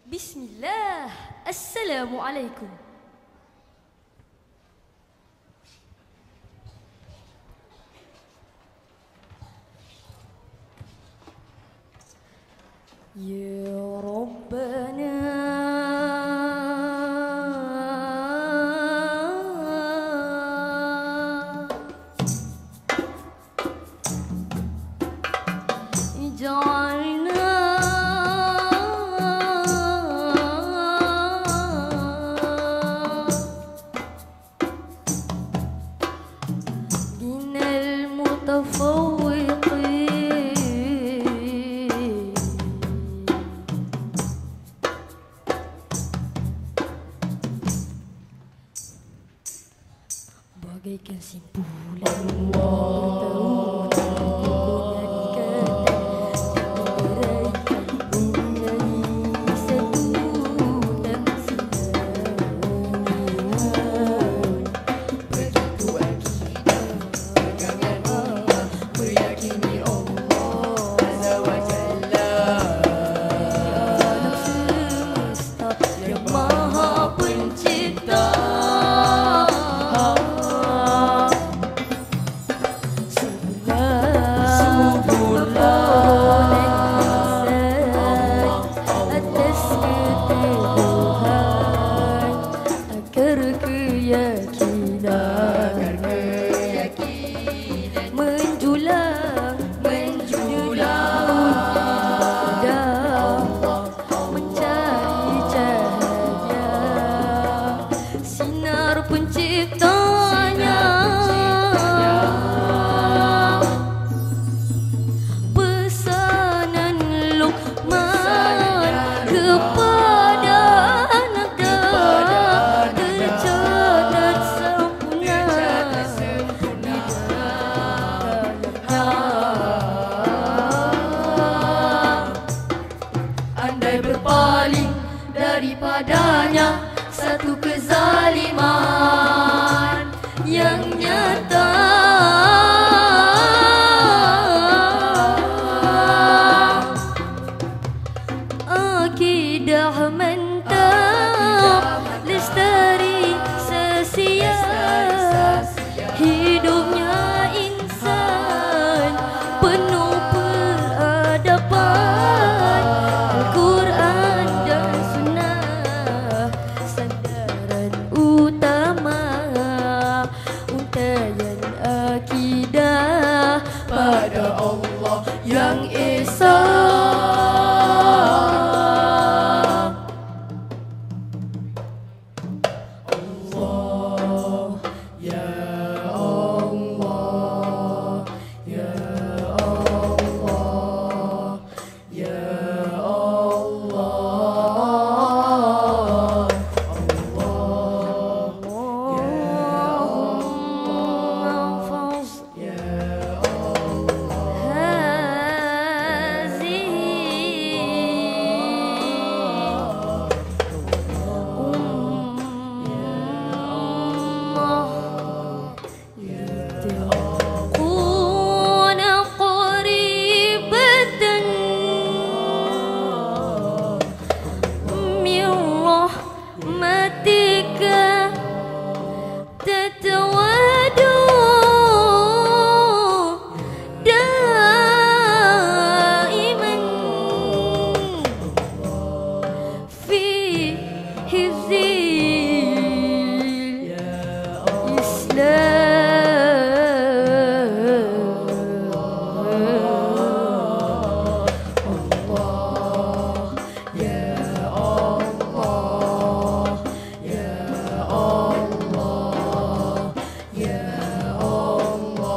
Bismillah. Assalamualaikum. Ya Rabbana ij'alna minal mutafawwiqin bagaikan simpulan penciptanya, pesanan Luqman kepada anaknya tercatat sempurna. Andai berpaling daripadanya satu kezaliman yang nyata, akidah mentah lestari sesia, hidupnya insan penuh peradaban, Al-Quran dan Sunnah sandaran utama, untayan akidah pada Allah yang Esa. Allah ya Allah ya Allah ya Allah.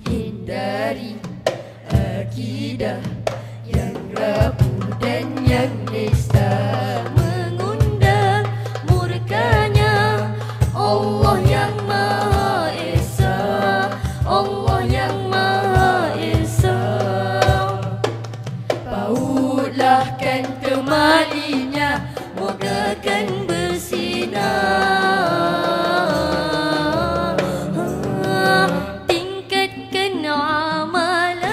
Hindari akidah yang rapuh dan yang nista, mengundang murkanya Allah yang Maha Esa, Allah yang Maha Esa. Pautlah temalinya, moga kan bersinar, tingkatkan amalan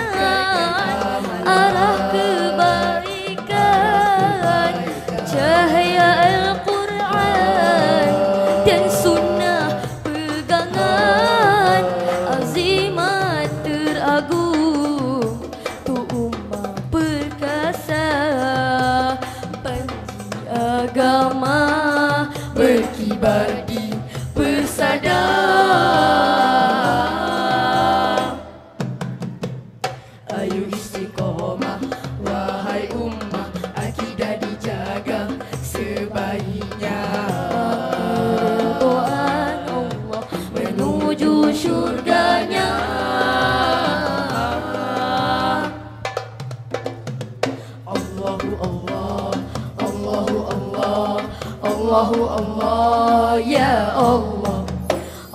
Allahu Allah ya Allah.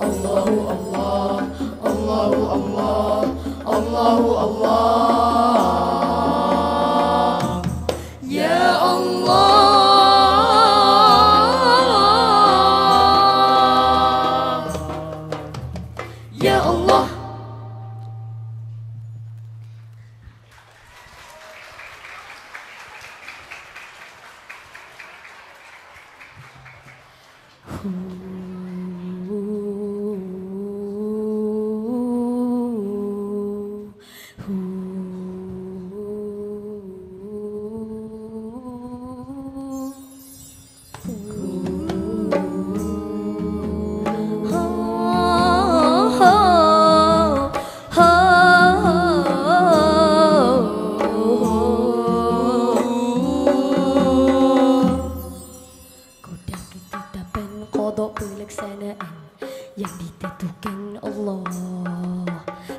Allahu Allah, Allahu Allah, Allahu Allah ya Allah, ya Allah. Pelaksanaan yang ditentukan Allah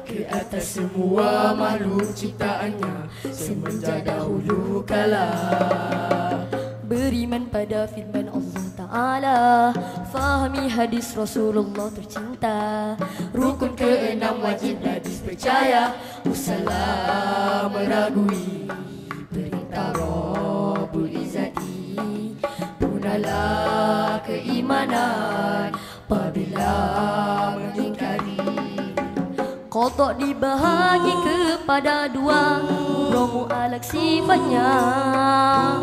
ke atas semua makhluk ciptaannya semenjak dahulu kala. Beriman pada firman Allah Ta'ala, fahami hadis Rasulullah tercinta. Rukun keenam wajiblah dipercaya, usahlah meragui perintah Rabbul Izzati. Punalah keimanan apabila mengingkari. Qada dibahagi kepada dua, mubrong mu'alak sifatnya.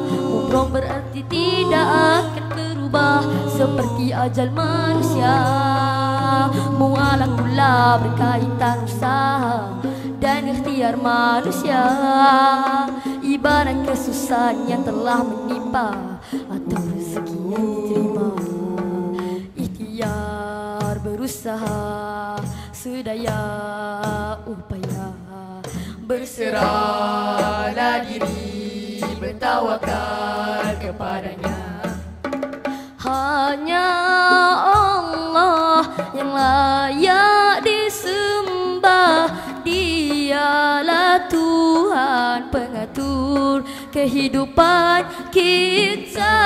Mubrong berarti tidak akan berubah seperti ajal manusia. Mu'alak pula berkaitan usaha dan ikhtiar manusia. Ibarat kesusahan yang telah menimpa atau rezeki yang diterima. Ikhtiar berusaha sedaya upaya, berserahlah diri, bertawakal kepadanya. Hanya Allah yang layak disembah, Dialah Tuhan pengatur kehidupan kita.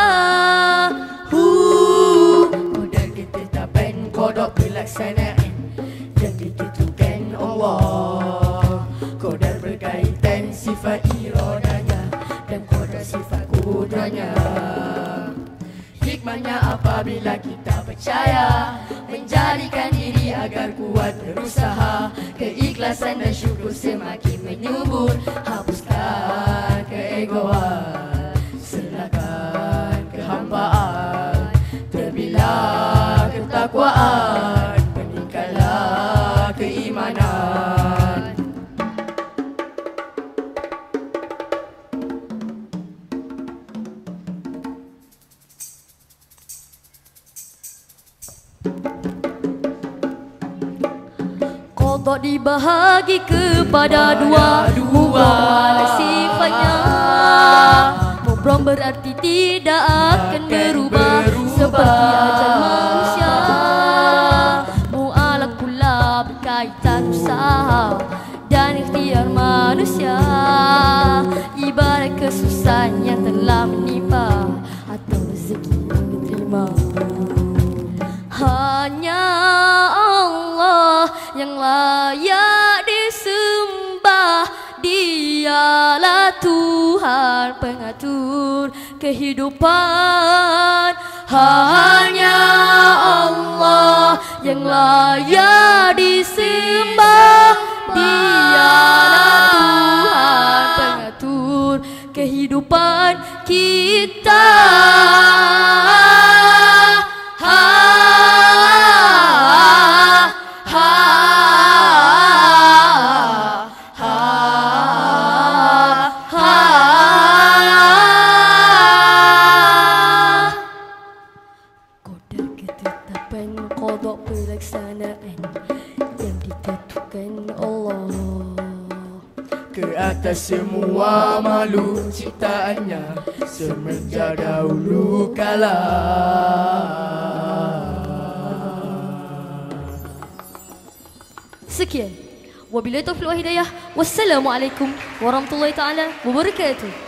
Kodar ketetapan, kodok pelaksanaan yang ditentukan Allah. Kodar berkaitan sifat iradanya dan kodar sifat kudranya. Hikmahnya apabila kita percaya, menjadikan diri agar kuat berusaha. Keikhlasan dan syukur semakin menyubur, hapuskan keegoan, serahkan kehambaan. Terbilah ketakwaan, meningkatlah keimanan. Qada dibahagi kepada dua, mubrong sifatnya. Mubrong berarti tidak akan berubah seperti ajal manusia. Mu'alak pula berkaitan usaha dan ikhtiar manusia. Ibarat kesusahan yang telah menimpa atau rezeki yang diterima. Hanya Allah yang layak disembah, Dialah Tuhan pengatur kehidupan. Hanya Allah yang layak disembah, Dialah Tuhan pengatur kehidupan kita. Kodok pelaksanaan yang ditentukan Allah ke atas semua makhluk ciptaannya semenjak dahulu kala. Sekian, wabillahi taufiq wal hidayah. Wassalamualaikum warahmatullahi taala wabarakatuh.